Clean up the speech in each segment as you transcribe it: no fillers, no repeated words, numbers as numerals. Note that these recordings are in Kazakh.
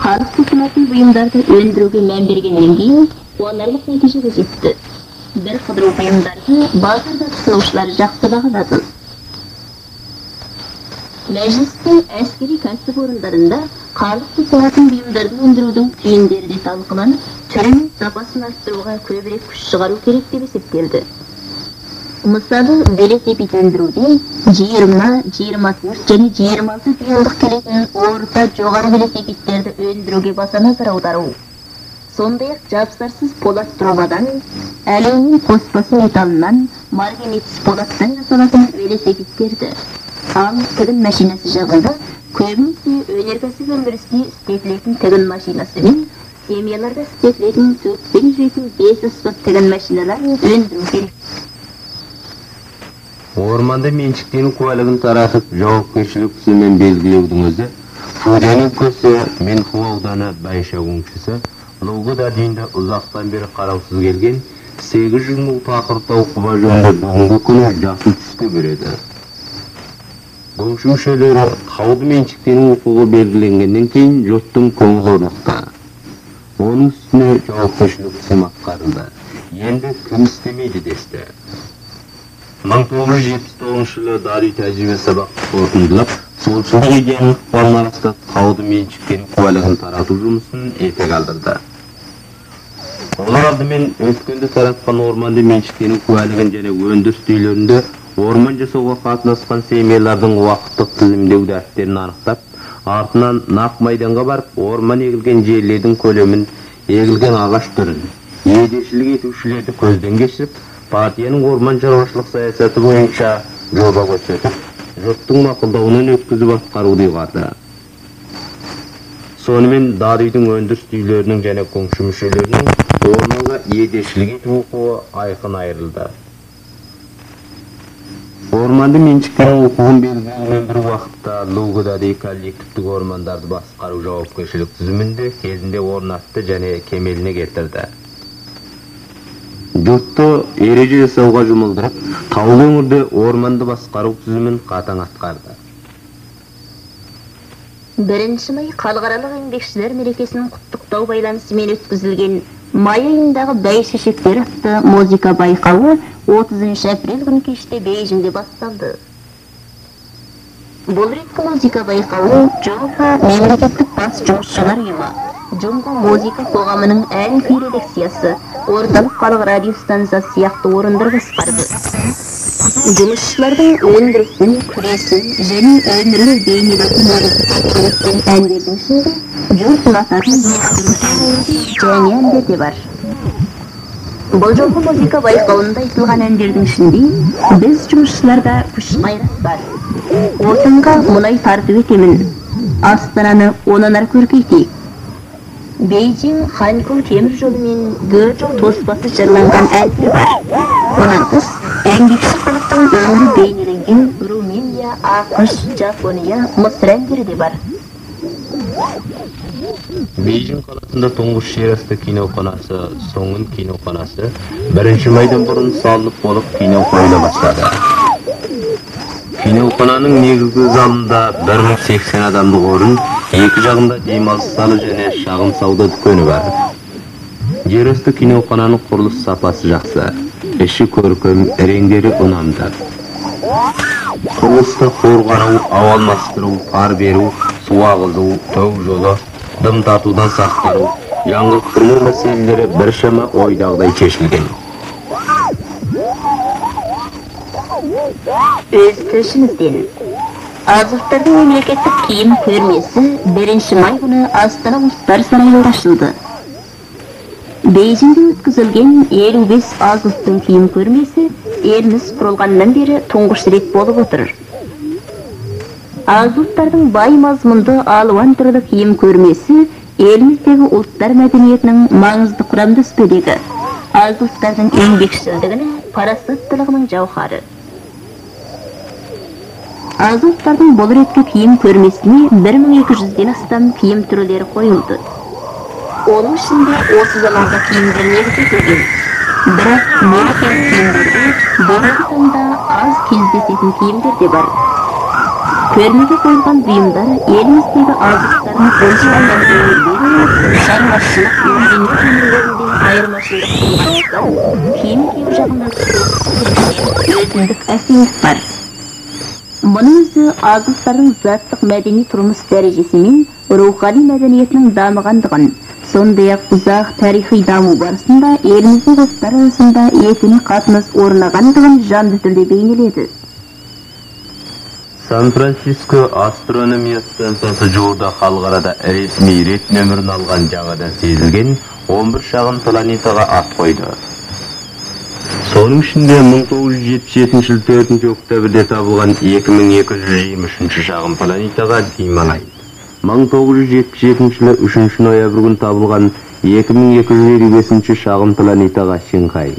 Халық тұтынатын бұйымдарды өндіруге мән бергеннен кейін қуанарлық нәтижеге жетті. Бір қыдыру бұйымдарды базарда тұтынушылар жақсы бағалады. Мәжілістің әскери кәсіпорындарында халық тұтынатын бұйымдарды өндірудің түйіндері де талқыланып, түрі мен сапасын арттыруға көбірек күш шығару керек деп есептелді. Мысалы, велосипед өндіруде 20, 24 және 26 дюймдық келетін орта жоғары велосипедтерді өндіруге баса назар аудару. Сондай-ақ жапсарсыз полат трубадан, алюминий қоспасы металлынан, марганецсіз полаттан жасалатын велосипедтерді, ал тігін машинасы жағында көбінесе өнеркәсіп өндірісте істетілетін тігін машинасы мен семьяларда істетілетін сөтпен жүретін 5 спорт тігін машиналарын өндіру керек. Орманды меншіктен куәлігін таратып, жауапкершілік түсімен белгілеудің өзі, Фуденің көсі Менху ауданы Байша өңшісі, Лугыда дейінді ұзақтан бері қараусыз келген 800 мың тақырыпта оқыма жөнді бүгінгі күні жақсы түсті көреді. Өңші мүшелері қауды меншіктен құқығы белгіленгеннен кейін жұрттың көңілі орнықты. Оның үстіне жауапкершілік түсім атқарылды. Енді кім істемейді десті. 1979 жылы дари тәжірибе сабақты қорытындылап, солшылдық идеяның ықпалына растап қауды меншіктен куәлігін тарату жұмысын етек алдырды. Олар алдымен өткенде таратқан орманды меншіктен куәлігін және өндіріс үйлерінде орман жасауға қатынасқан семьялардың уақыттық тізімдеу дәптерін анықтап, артынан нақ майданға барып, орман егілген жерлердің көлемін, егілген ағаш түрін, едешілік етушілерді көзден кешіріп, партияның орман шаруашылық саясаты бойынша жоба көрсетіп, жұрттың мақұлдауынан өткізіп атқаруды ұйғарды. Сонымен даридың өндіріс үйлерінің және көңші мүшелерінің орманға едешілік ету құқығы айқын айырылды. Орманды меншіктен құқығын белгілеген бір уақытта Лугыдадай коллективтік ормандарды басқару жауапкершілік тізімінде кезінде орнатты және кемеліне келтірді. Жұртты ереже жасауға жұмылдырып, таулы өңірде орманды басқару тізімін қатаң атқарды. 1 май халықаралық еңбекшілер мерекесінің құттықтау байланысымен өткізілген май айындағы бәйшешектер атты музыка байқауы 30 апрель күні кеште Бейжіңде басталды. Бұл реткі музыка байқауы Джонга мемлекеттік бас жұмысшылар ұйымы, Джонга музыка қоғамының ән күй редакциясы, орталық халық радио станциясы сияқты орындар басқарды. Жұмысшылардың өндірісін, күресін және өмірін бейнелейтін өрістен әндердің ішінде жұрт ұнататын және әндер де бар. Бұл жолғы музыка байқауында айтылған әндердің ішінде біз жұмысшыларда күш қайрат бар. Отынға мұнай тартып етемін, Астананы онан ары көркейтейік. Бейжің Ханкоң темір жолы мен Гөжол тоспасы жырланған әндер бар. Онан тыс еңбекші халықтың өмірі бейнеленген Румыния, ақш, Жапония, Мысыр әндері де бар. Бейжің қаласында тұңғыш жерасты киноқанасы, Соңын киноқанасы 1 майдан бұрын салынып болып кино қойыла бастады. Киноқананың негізгі залында 1080 адамдық орын, екі жағында демалыс залы және шағын сауда дүкені бар. Жерасты киноқананың құрылыс сапасы жақсы, іші көркем, реңдері ұнамды. Құрылыста қорғану, ауа алмастыру, пар беру, су ағызу, тау жолы, дым тартудан сақтару, жаңғырту тұрмау мәселелері біршама ойдағыдай шешілген. Өз тілшімізден Азықтардың мемлекеттік киім көрмесі 1 май күні Астана ұлттар сарайында ашылды. Бейжіңде өткізілген 55 азықтың киім көрмесі еліміз құрылғаннан бері тұңғыш рет болып отыр. Азықтардың бай мазмұнды алуан түрлі киім көрмесі еліміздегі ұлттар мәдениетінің маңызды құрамды іспедегі азықтардың еңбекшілдігінің парасаттылығының жауһары. Азықтардың бұл реткі киім көрмесіне 1200-ден астам киім түрлері қойылды. Оның ішінде осы заманғы киімдер негізделген. Бірақ мерекелік киімдерде бүгінгі таңда аз кездесетін киімдер де бар. Көрмеге қойылған бұйымдар еліміздегі азықтардың қоншылардан өңірдегі шаруашылық мәдениет өнерлерінде айырмашылық болғандықтан киім кию жағында өзіндік әсемдік бар. Мұның өзі азықтардың заттық мәдени тұрмыс дәрежесі мен рухани мәдениетінің дамығандығын, сондай-ақ ұзақ тарихи даму барысында еліміздің ұлттар арасында етене қатынас орнағандығын жанды түрде бейнеледі. Сан-Франциско астрономия станциясы жуырда халықарада ресми рет нөмірін алған жаңадан сезілген 11 шағын планетаға ат қойды. Соның ішінде 1977 жыл 4 октябрьде табылған 2223 шағын планетаға Гималай, 1977 жылы 3 ноябрь күні табылған 2255 шағын планетаға Шинхай,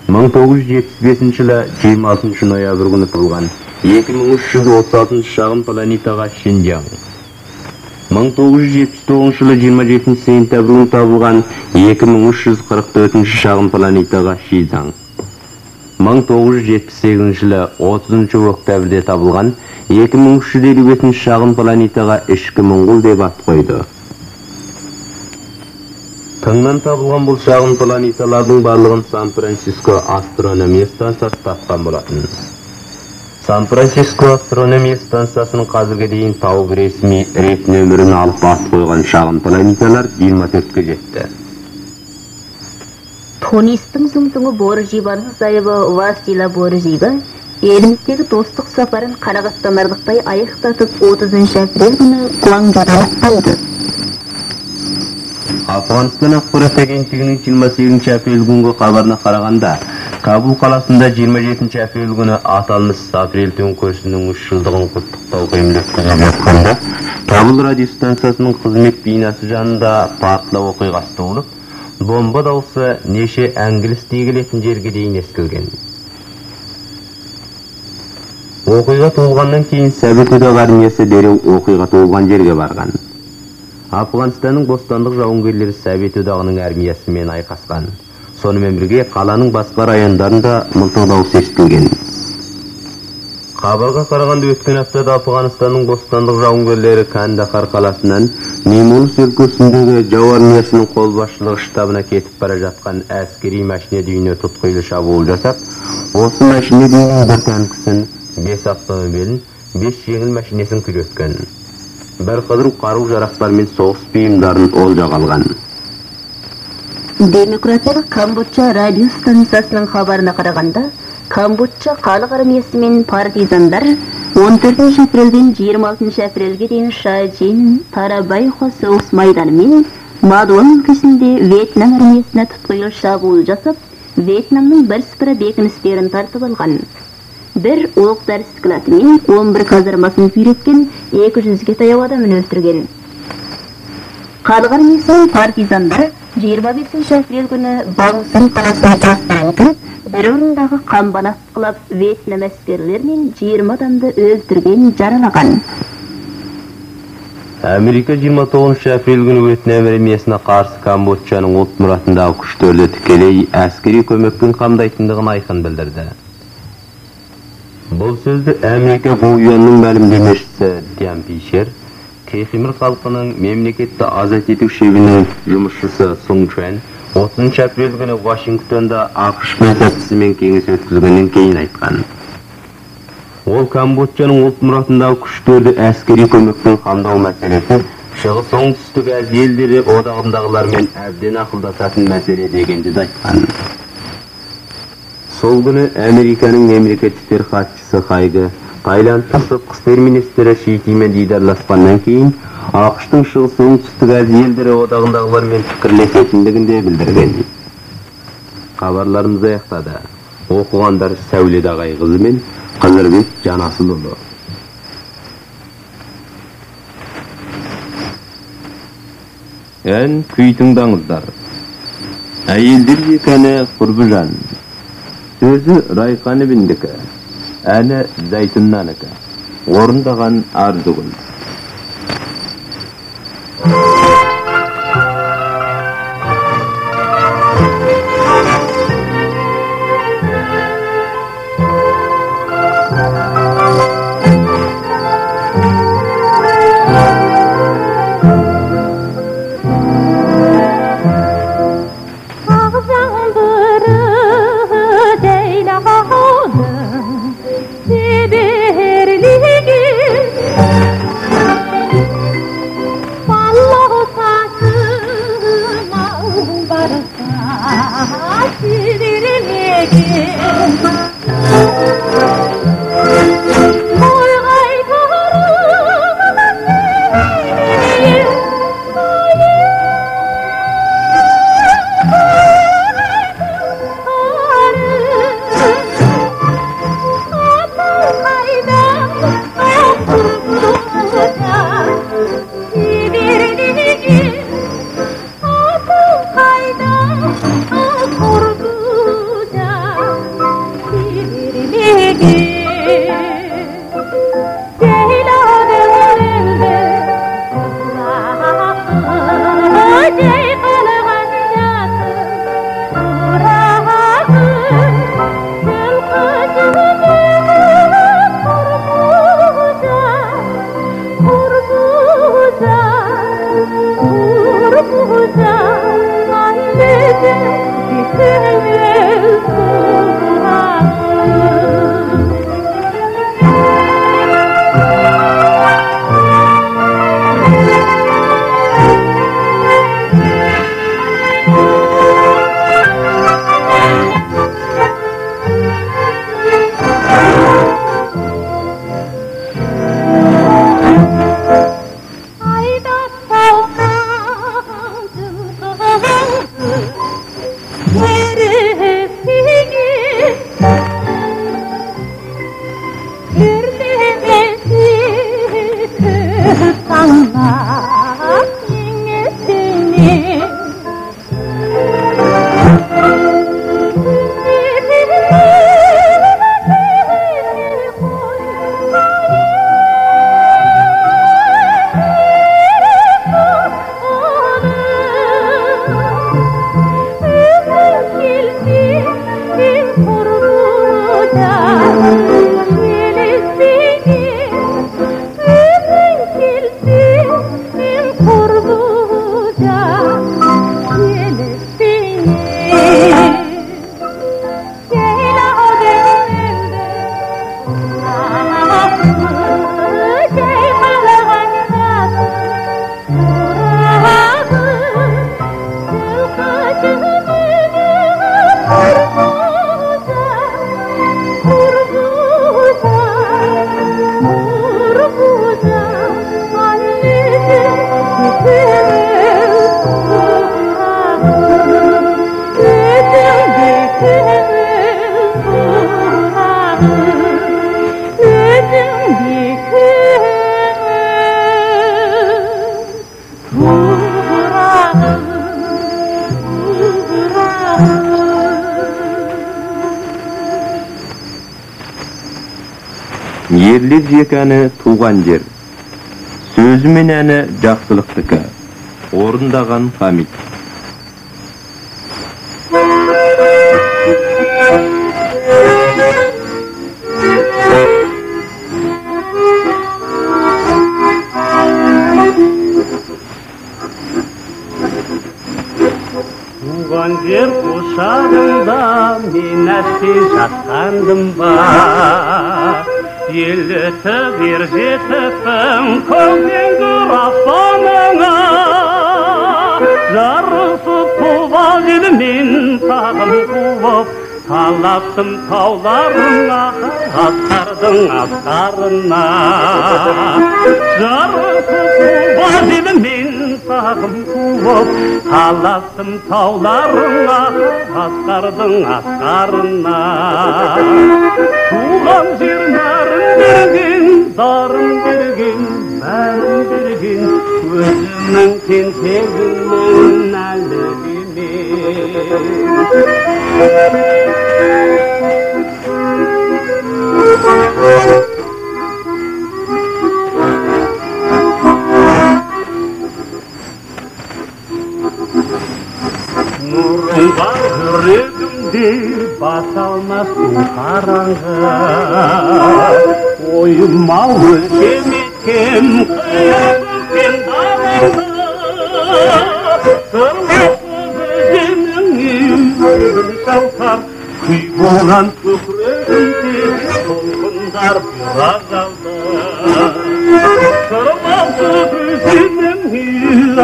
1975 жылы 26 ноябрь күні табылған 2336 шағын планетаға Шинжаң, 1979 жылы 27 сентябрь күні табылған 2344 шағын планетаға Шизаң, 1978 жылы 30 октябрьде табылған 2355 шағын планетаға Ішкі Моңғол деп ат қойды. Тыңнан табылған бұл шағын планеталардың барлығын Сан-Франциско астрономия станциясы тапқан болатын. Сан-Франциско астрономия станциясының қазірге дейін тауып ресми рет нөмірін алып ат қойған шағын планеталар 24-ке жетті. Тонистің зұңтыңы Боржибаның зайыбы Васила Боржиба еліміздегі достық сапарын қарағаттанарлықтай аяқтатып 30 апрель күні Гуаңжада аяқталды. Афғанстан ақпарат агенттігінің 28 апрель күнгі хабарына қарағанда, Кабул қаласында 27 апрель күні аталмыш апрель төңкерісінің 3 жылдығын құттықтау қойылып өткізіліп жатқанда, Кабул радиостанциясының қызмет бинасы жанында партлау оқиғасы болып, бомба дауысы неше әңгілісте келетін жерге дейін естілген. Оқиға толғаннан кейін Совет одағы армиясы дереу оқиға толған жерге барған. Афғанстанның бостандық жауынгерлері Совет одағының армиясымен айқасқан. Сонымен бірге қаланың басқа райондарында мылтық дауысы естілген. Хабарға қарағанда өткен аптада Афғанстанның бостандық жауынгерлері Кандахар қаласынан Немулус өлкесіндегі жау армиясының қолбасшылығы штабына кетіп бара жатқан әскери машина үйіне тұтқиылы шабуыл жасап, осы машина үйінің бір танкісін, 5 автомобилін, 5 жеңіл машинасын күйреткен. Бір қыдыр қару-жарақтар мен соғыс бұйымдарын олжаға алған. Демократиялық Камбоджа радио станциясының хабарына қарағанда, Камбоджа халық армиясы мен партизандар 14 апрельден 26 апрельге дейін Шаджин, Тарабайхо соғыс майданы мен Мадуан өлкесінде Вьетнам армиясына тұтқиылы шабуыл жасап, Вьетнамның бірсыпыра бекіністерін тартып алған. Бір оқ-дәрі скелеті мен 11 казармасын күйреткен, 200-ге таяу адамын өлтірген. Халық армиясы партизандар 25 апрель күні Баңсын қаласына жастыран кіріп, бір орындағы қамбан атқылап, Вьетнам әскерлер мен 20 адамды өлтірген, жаралаған. Америка 29 апрель күні Вьетнам армиясына қарсы Камбоджаның ұлт мұратындағы күштерді тікелей әскери көмекпен қамдайтындығын айқын білдірді. Бұл сөзді Америка Гуянның мәлімдемешісі Диан Пишер, Кехимір халқының мемлекетті азат ету шебінің жұмысшысы Сун Чуэн 30 апрель күні Вашингтонда ақш мәсәпсімен кеңес өткізгеннен кейін айтқан. Ол Камбоджаның ұлт мұратындағы күштерді әскери көмекпен қамдау мәселесі шығыс оңтүстік Азия елдері одағындағылармен әбден ақылдасатын мәселе дегенді айтқан. Сол күні Американың мемлекеттік істер хатшысы Хайгы Тайландтың сыртқы істер министрі Шитимен дидарласқаннан кейін ақштың шығыс оңтүстік Азия елдері одағындағылармен пікірлесетіндігін де білдірген. Хабарларымыз аяқтады. Оқығандар Сәулет Ағайқызы мен Қызырбек Жанасылұлы. Ән күй тыңдаңыздар. Әйелдер екені Құрбыжан. Сөзі Райқан ібіндікі, әні Зәйтүннанікі. Орындаған Ардығын. Yerlik жеканы туған жер. Сөзі мен әні жақсылықтыкі. Орындаған Хамид. Туған жер құшағында мен әсте жатқандым ба, елітіп ержетіппін көктемгі аспаныңа, жарысып туған елмен тағым қуып, талаптым тауларыңа, асқардың асқарына. Жарысып туған елмен тағым қуып, талаптым тауларыңа, асқардың асқарына. Туған жер нәрін берген, дарын берген, бәрін берген, өзімнің тентегімнің әлі Нұрың бар жүрегімде баса алмас қараңғы, ойыма өлшем еткем қиырсыз дараңғы. Шалқар күй болған көкірегімде толқындар біраз алды. Сырмалсыз өзенің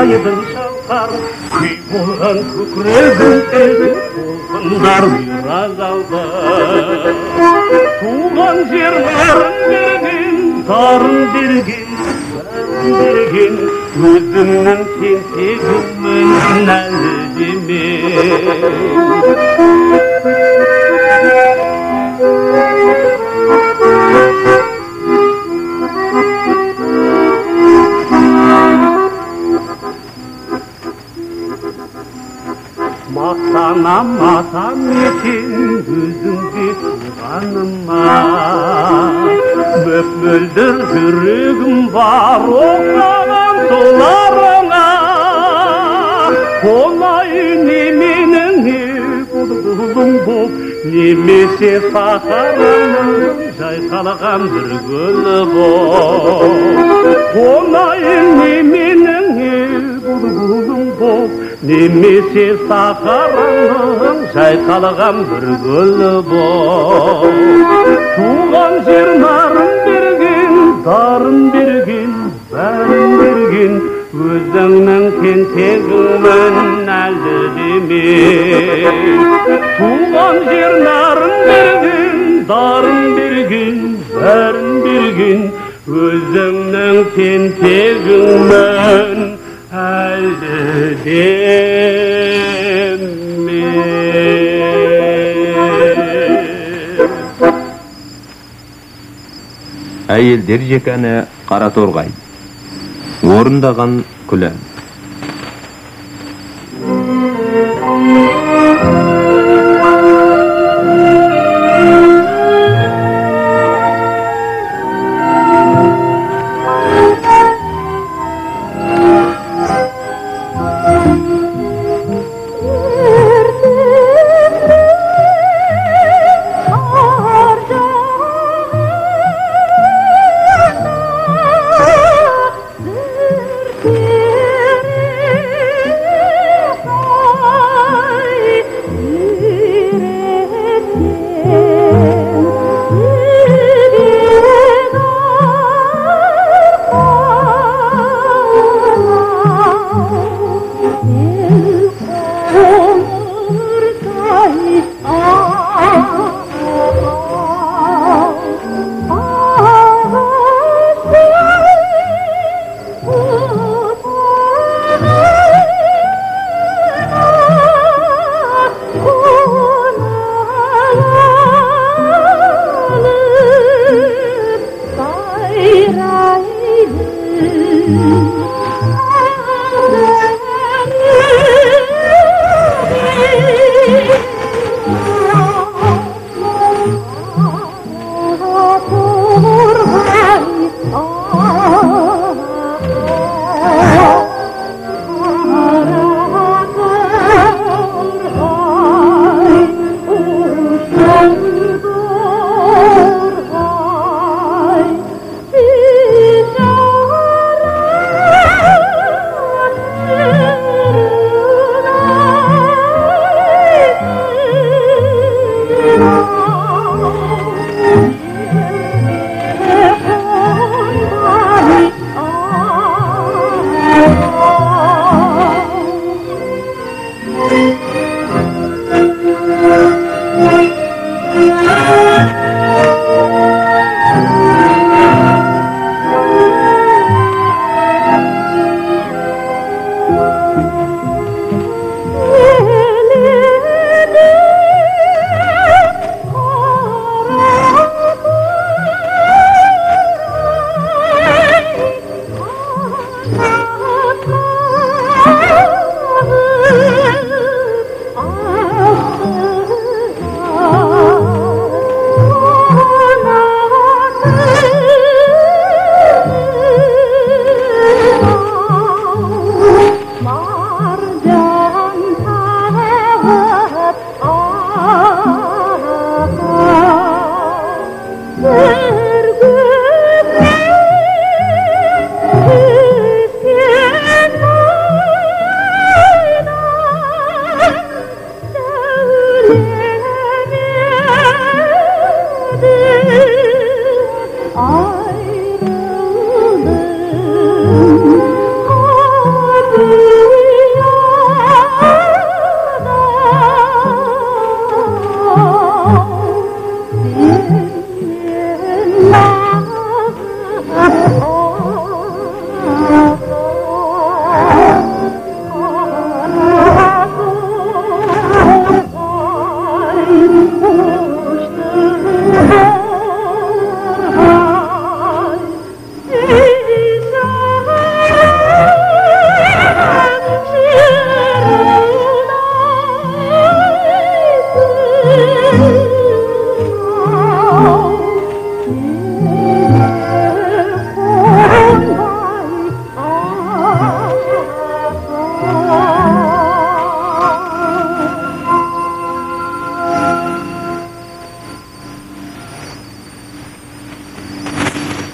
айдын шалқар күй болған көкірегімде толқындар біраз алды. Туған жерлерін берген, дарын берген, бәрін берген, өзімнің тентегіммін әлі демен. Мақтанам атам екен өзіңде туғаныма, мөп-мөлдір жүрегім бар оқыған соларыңа. Қонайын неменің құлдығым боп, немесе сахараның жайқалған бір гүлі боп. Қонайын неменің немесе сахараның жайқалған бір гүлі бол. Туған жер нарын берген, дарын берген, бәрін берген, өзіңнің тентегіңмін әлі деме. Туған жер нарын берген, дарын берген, бәрін берген, өзіңнің тентегіңмін әлі деме. Әйелдер жекәне Қараторғай. Орындаған Күлән.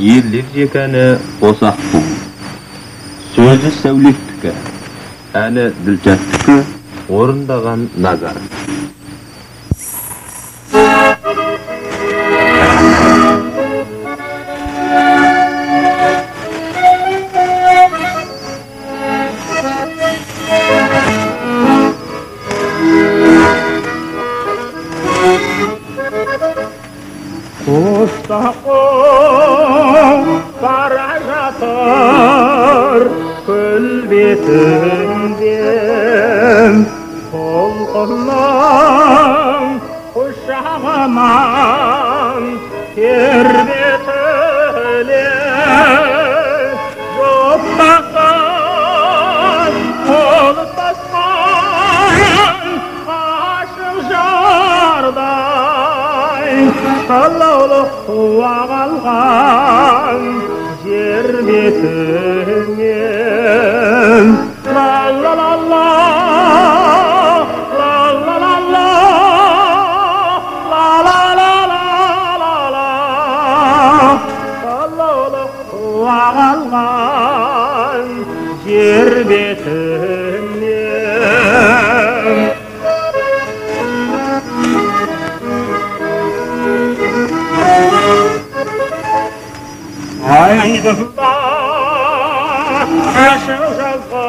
Ерлер жекәне Босақ бұл. Сөзі Сәулеттікі. Әне Dilşattiki орындаgan Nazar. Bara жатыр көл бетінде толқынның құшағынан тербетіле жоқтаған ұлықтасқан ғашық жардай қалаулы туа қалған жер бетінен ла-ла-ла-ла, ла-ла-ла-ла, ла-ла-ла-ла-ла-ла, қалаулы туа қалған жер бетінен. Айдында ашық жазғы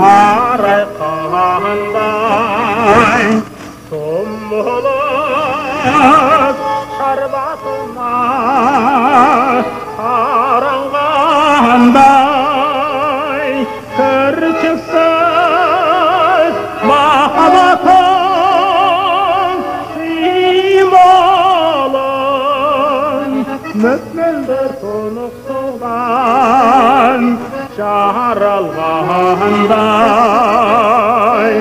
арай қандай сұмылып шарбатына қаранғандай кірчіксіз махаббатың символын мөкмелдер тұнық судан жаралғандай.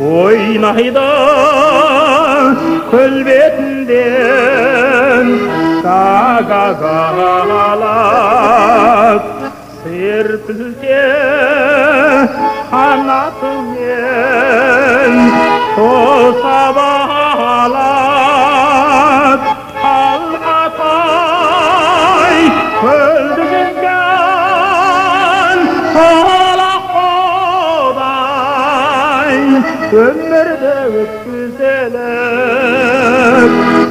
Ойнайды көл бетінден сағағалап серпілте қанатымен тоса бағалап қалғатай көлді жүрген қолақ қодай өмірді өткізелік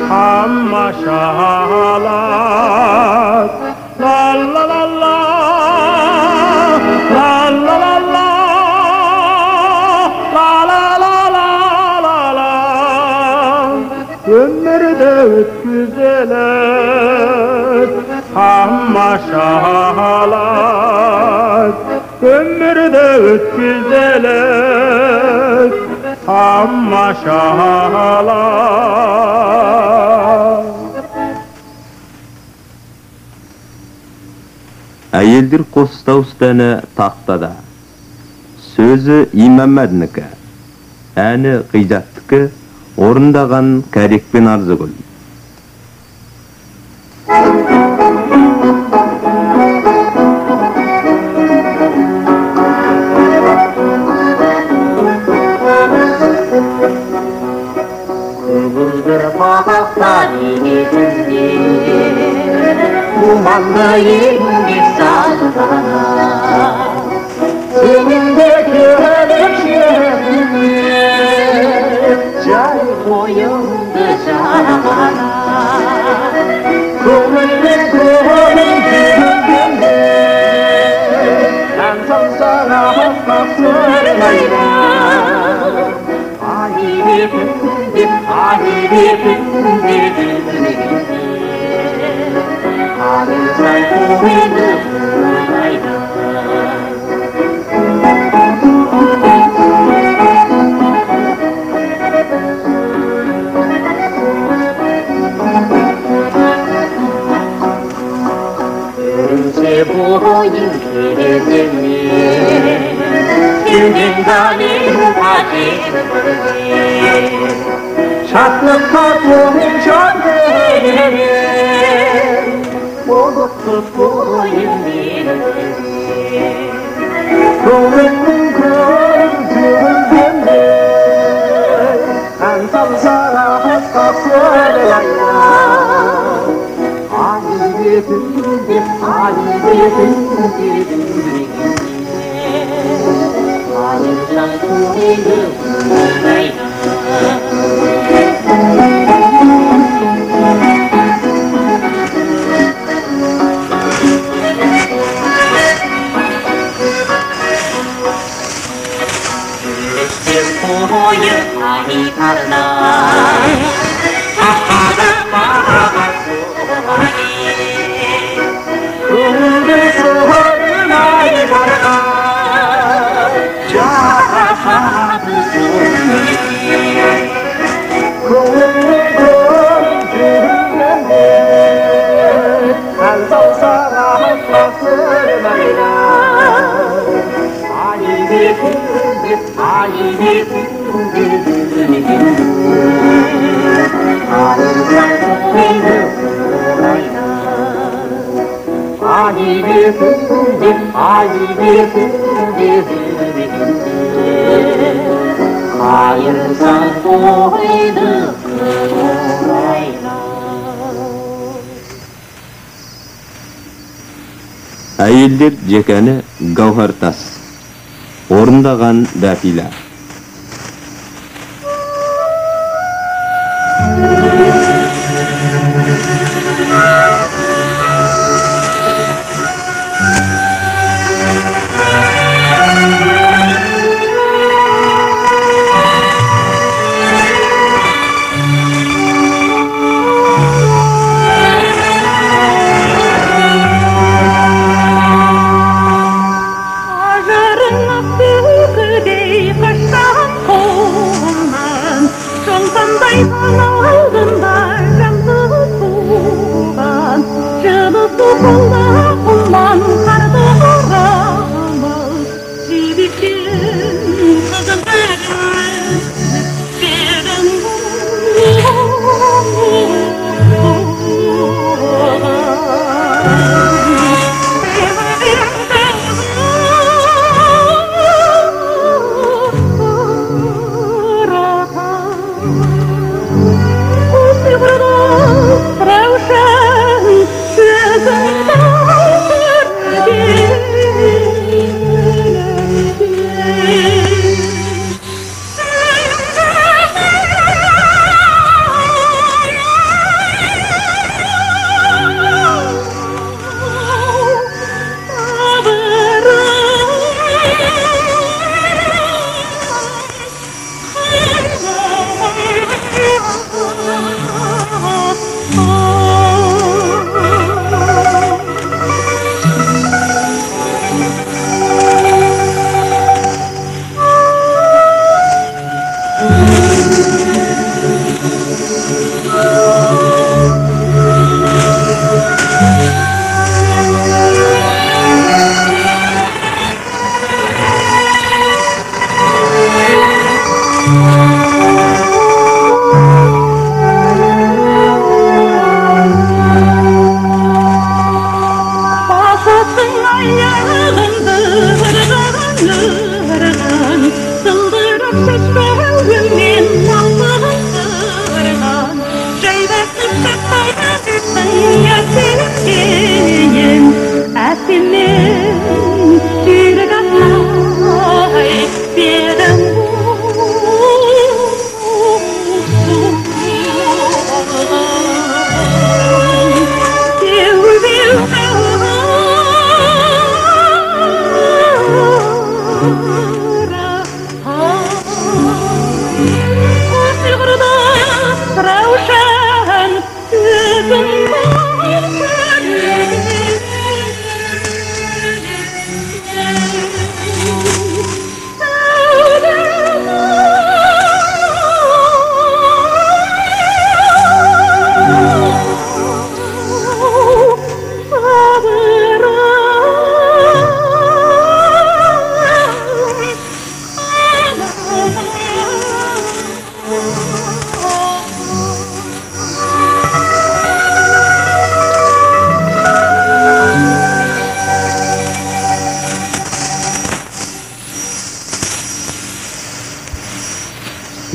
тамашалап. Ла-ла-ла-ла, ла-ла-ла-ла, ла-ла-ла-ла-ла-ла, өмірді өткізелік тамашалап. Өмірді өткізелік тамашалап. Әйелдер қоста ұстаны тақтада. Сөзі Имамәдінікі. Әні Ғижаттікі орындаған Кәрекпен Арзығұл. Kıvıldır bağaklar iğnesinde Umanlı yendik sağlana Senin de körük şerinde Cay koyuldu cana Kıvıldır kıvıldır kıvıldır Yansam sana hafif sırlayla Ahiri kıvıldır ahiri kıvıldır Ağırsan kuvveti kuvvayda Önce boyun kerezini Günden dalim acil Çatlık kapım çatlık Boğuktu boyun bildi Kuvvetin kırıldığında Ansal sana hasta söyleyenler Әйелдер жекені Гауһартас. Орындаған Бәпила.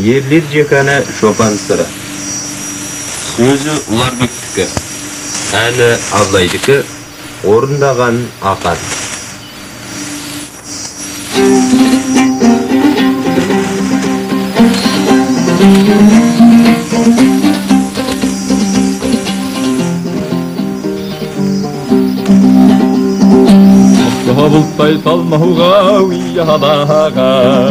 Ерлер жеканы Шопан сыры. Сөзі Уларбектікі. Әні Абылайдікі, орындаған Ақан. Бұлттай салмауға ұялаған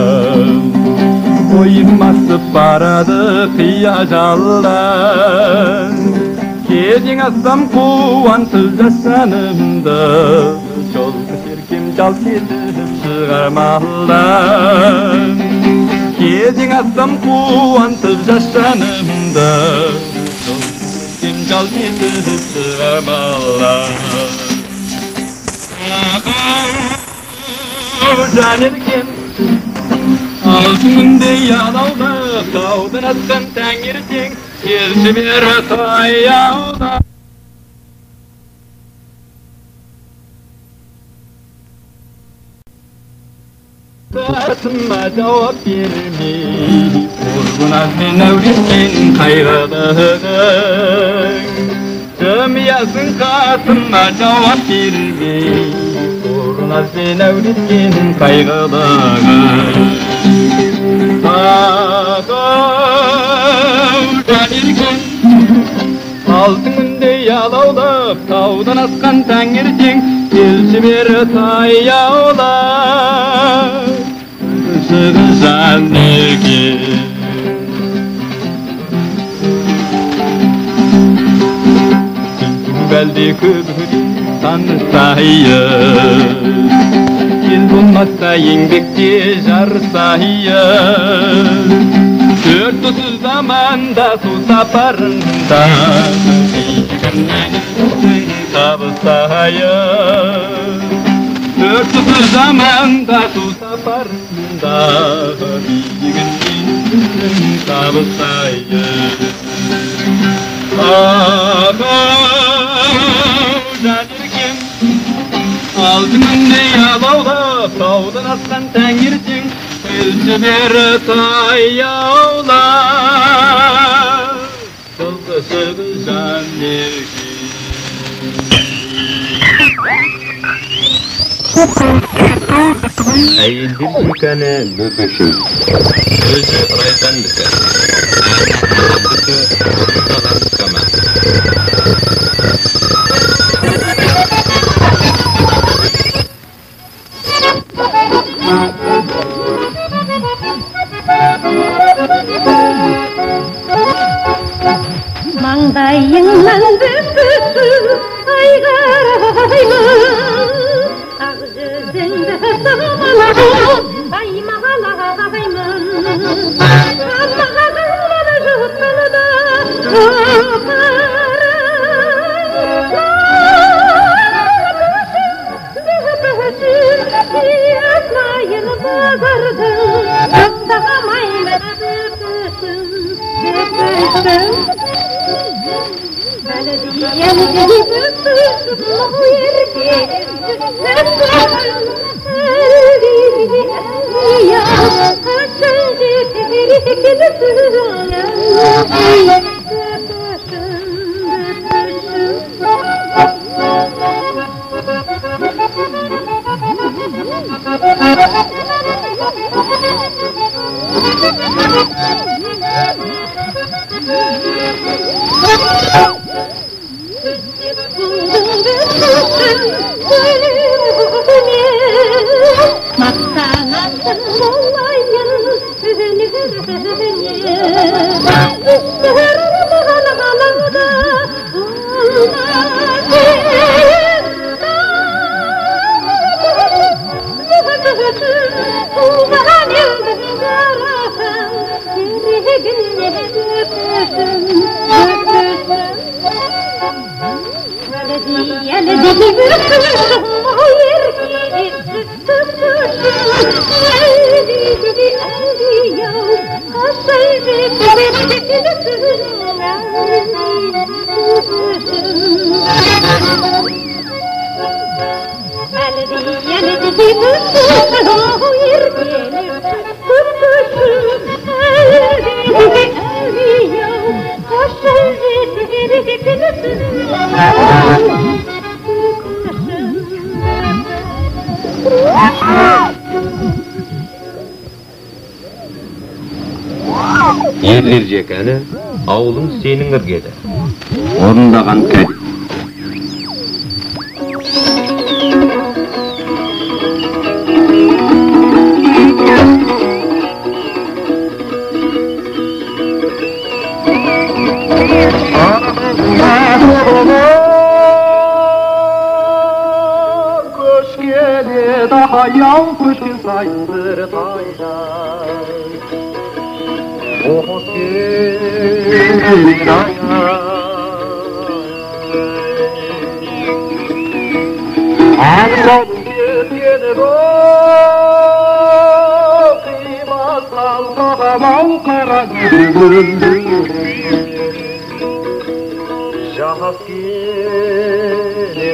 ойым асып барады қия жалдан кезең ассам қуансыз жасанымды жолғы серкем жалт етіп шығар малдан кезең ассам қуансыз жасанымды жолғы серкем жалт етіп шығар малдан Жанерken altınday yalauda Tağdan atkan tangirten Gelsi bir tayauda Tatıma cevap vermey Vurguna sen öğretken kaygıdığın Cemiyasın katıma cevap vermey Vurguna sen öğretken kaygıdığın Tağdan erken Altınday yalaulap Tağdan askan tangirten Gelsi bir tayauda Sığızan erken Beldi köbürü tanıtayım Yıl bulmazsa yengbekte jarsayım Dört otuz zamanda su saparında Bilgimden tabısayım Dört otuz zamanda su saparında Bilgimden tabısayım Janirken altınında yalaulap Tağdan askan tangirten Gelsi bir tayaular Kılgısı janirken Әйелдер деканы бөкішім. Өзі райсандікі. Әйелдікі ұстаған кама. Mаңдайыңнан бүкісі айғараймын Ақ жүзіңді сығалап баймағалаймын Қамағағылады жұттылыда Бүкісін ясмайын бағырдың Сақтағамаймын бүкісін Belediye'nin büyük yerken ya kaçıncı Maksanatın olayın ünü Sırrımalarda Ulan yıldız tarafın Yüreğine öpürsün Belediye'li büyüksün o yerleri tutuşun Eldi yav Aşaydı tebekilsin Belediye'li büyüksün o yerleri tutuşun Eldi yav Aşaydı tebekilsin Yerler jekeni, avulun senin ırgede. Orundagan kedi. Kuş geli daha yav kuş sayılır taylar. Oğuz geli Ağzım gitgeni bu kıymasal kahamam kara gülündü. Şahas geli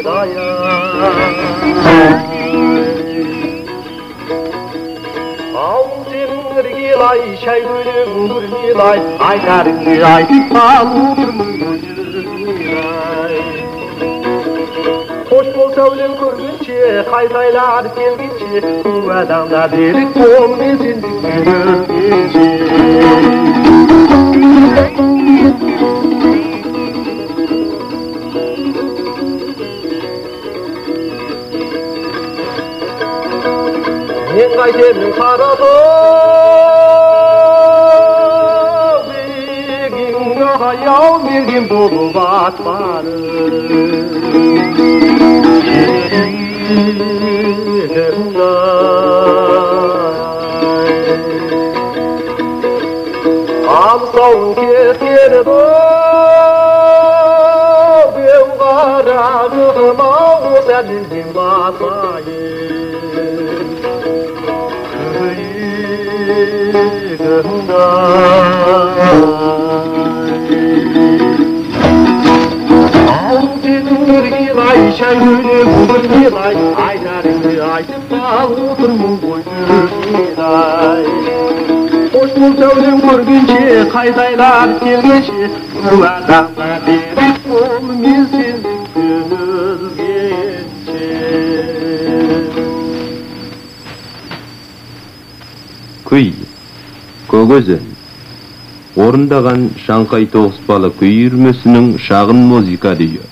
Ağzın gilay şey gülüm gülmilay aylarını aytıp alırmın gülmilay. Hoş bolsa ölen görgünçe, kaydaylar gelginçe, bu adamlar derik olmesin görgünçe. Men kaytemin karabı, begin ayav begin bulup atmanı. Amsağın ketgeni bu, bev qaragıma o senin basayım. Altınır gilay, şaygülü bulur gilay, aylarını aytıp ağıtırmın boyur gilay. Hoş bulsa ölüm görgünçe, kaydaylar gelgençe, bu adamda derik olmesin gönül gençe. Kuy, Kögözen. Orundagan Şankay Toğuspalı kuy ürmesinin şagın muzika diyor.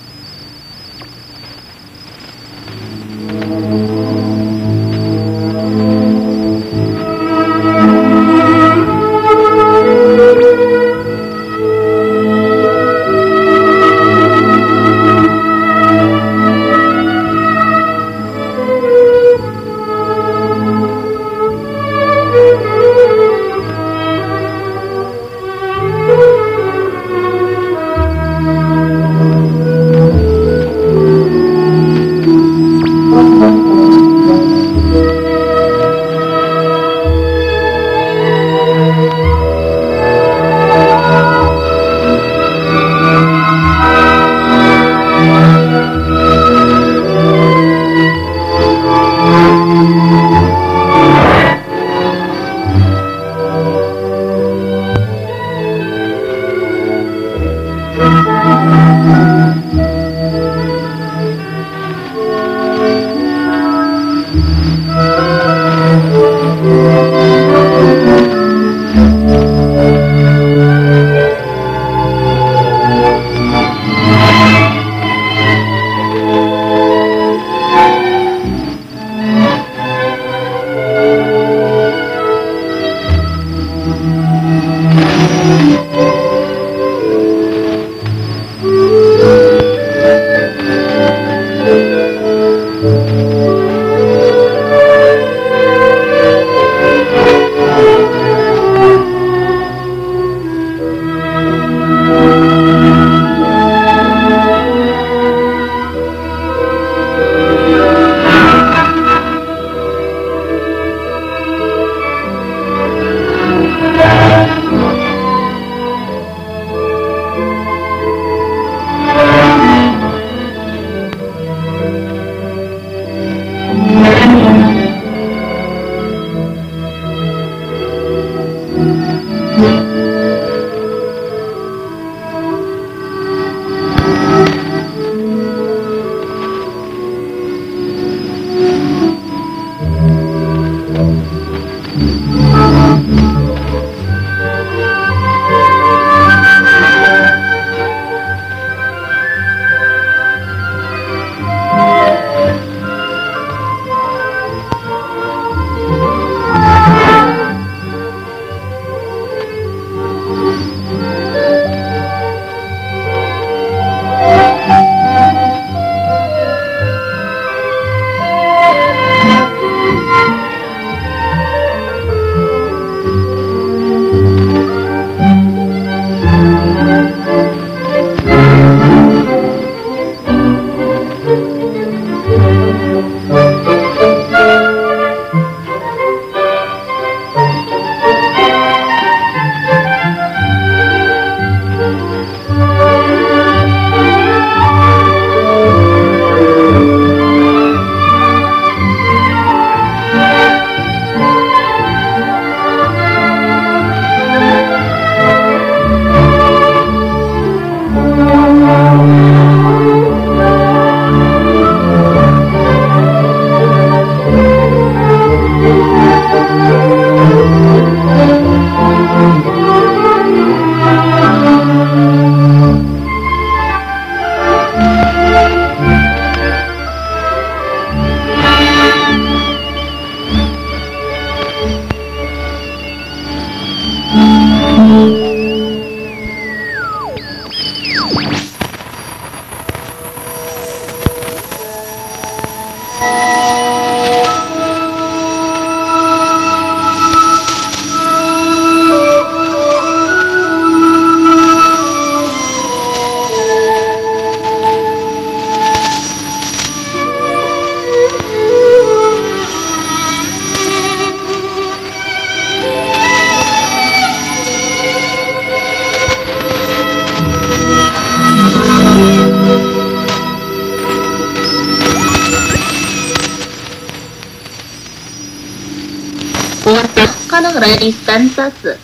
Balli stansiyası.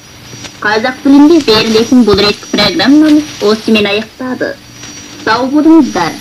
Kazak tilinde berilетін бұл реткі программамыз осымен аяқтады. Сау болыңыздар.